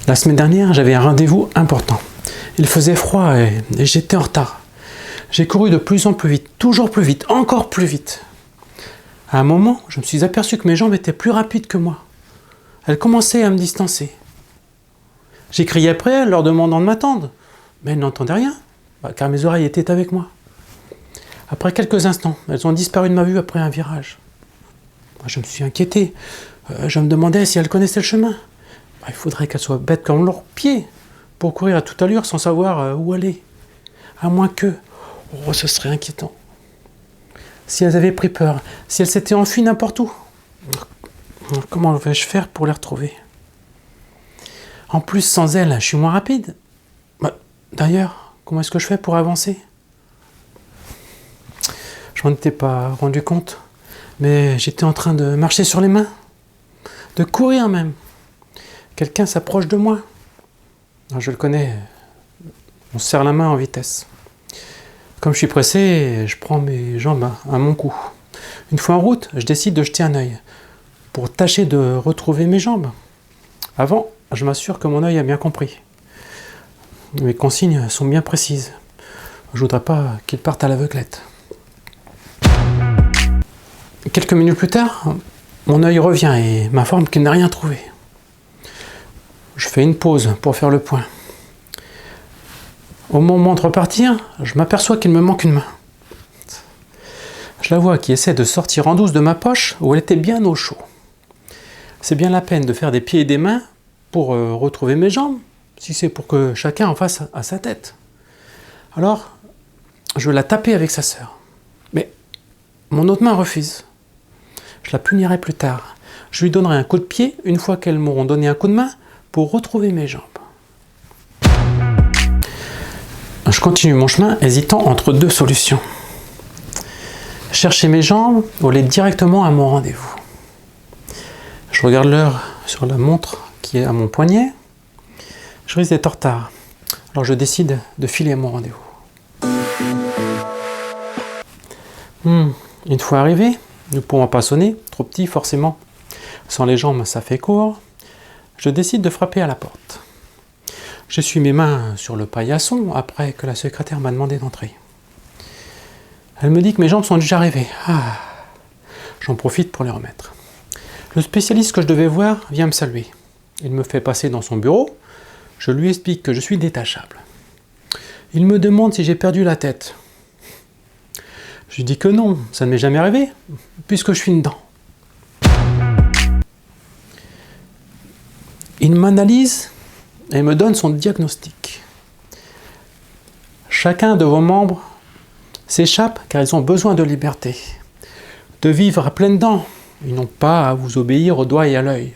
La semaine dernière, j'avais un rendez-vous important. Il faisait froid et j'étais en retard. J'ai couru de plus en plus vite, toujours plus vite, encore plus vite. À un moment, je me suis aperçu que mes jambes étaient plus rapides que moi. Elles commençaient à me distancer. J'ai crié après elles, leur demandant de m'attendre. Mais elles n'entendaient rien, car mes oreilles étaient avec moi. Après quelques instants, elles ont disparu de ma vue après un virage. Je me suis inquiété. Je me demandais si elles connaissaient le chemin. Il faudrait qu'elles soient bêtes comme leurs pieds pour courir à toute allure sans savoir où aller. À moins que... ce serait inquiétant. Si elles avaient pris peur, si elles s'étaient enfuies n'importe où, comment vais-je faire pour les retrouver? En plus, sans elles, je suis moins rapide. D'ailleurs, comment est-ce que je fais pour avancer? Je m'en étais pas rendu compte, mais j'étais en train de marcher sur les mains, de courir même. Quelqu'un s'approche de moi. Je le connais, on se serre la main en vitesse. Comme je suis pressé, je prends mes jambes à mon cou. Une fois en route, je décide de jeter un œil pour tâcher de retrouver mes jambes. Avant, je m'assure que mon œil a bien compris. Mes consignes sont bien précises. Je voudrais pas qu'il parte à l'aveuglette. Quelques minutes plus tard, mon œil revient et m'informe qu'il n'a rien trouvé. Je fais une pause pour faire le point. Au moment de repartir, je m'aperçois qu'il me manque une main. Je la vois qui essaie de sortir en douce de ma poche où elle était bien au chaud. C'est bien la peine de faire des pieds et des mains pour retrouver mes jambes, si c'est pour que chacun en fasse à sa tête. Alors, je vais la taper avec sa sœur. Mais mon autre main refuse. Je la punirai plus tard. Je lui donnerai un coup de pied une fois qu'elles m'auront donné un coup de main pour retrouver mes jambes. Je continue mon chemin, hésitant entre deux solutions. Chercher mes jambes ou aller directement à mon rendez-vous. Je regarde l'heure sur la montre qui est à mon poignet. Je risque d'être en retard. Alors je décide de filer à mon rendez-vous. Une fois arrivé, ne pouvant pas sonner, trop petit forcément. Sans les jambes, ça fait court. Je décide de frapper à la porte. J'essuie mes mains sur le paillasson après que la secrétaire m'a demandé d'entrer. Elle me dit que mes jambes sont déjà arrivées. J'en profite pour les remettre. Le spécialiste que je devais voir vient me saluer. Il me fait passer dans son bureau. Je lui explique que je suis détachable. Il me demande si j'ai perdu la tête. Je lui dis que non, ça ne m'est jamais arrivé, puisque je suis dedans. Il m'analyse et me donne son diagnostic. Chacun de vos membres s'échappe car ils ont besoin de liberté, de vivre à pleines dents. Ils n'ont pas à vous obéir au doigt et à l'œil.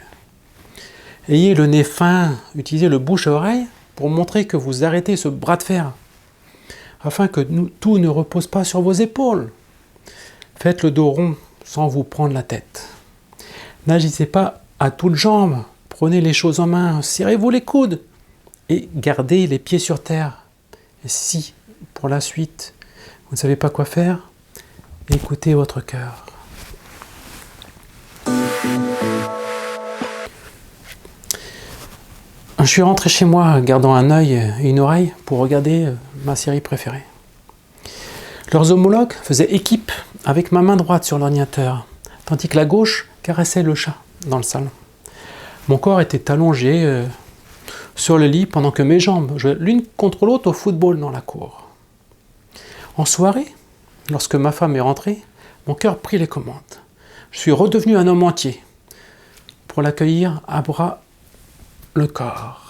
Ayez le nez fin, utilisez le bouche à oreille pour montrer que vous arrêtez ce bras de fer, afin que tout ne repose pas sur vos épaules. Faites le dos rond sans vous prendre la tête. N'agissez pas à toutes jambes. Prenez les choses en main, serrez-vous les coudes et gardez les pieds sur terre. Et si, pour la suite, vous ne savez pas quoi faire, écoutez votre cœur. Je suis rentré chez moi, gardant un œil et une oreille pour regarder ma série préférée. Leurs homologues faisaient équipe avec ma main droite sur l'ordinateur, tandis que la gauche caressait le chat dans le salon. Mon corps était allongé sur le lit pendant que mes jambes jouaient l'une contre l'autre au football dans la cour. En soirée, lorsque ma femme est rentrée, mon cœur prit les commandes. Je suis redevenu un homme entier pour l'accueillir à bras le corps.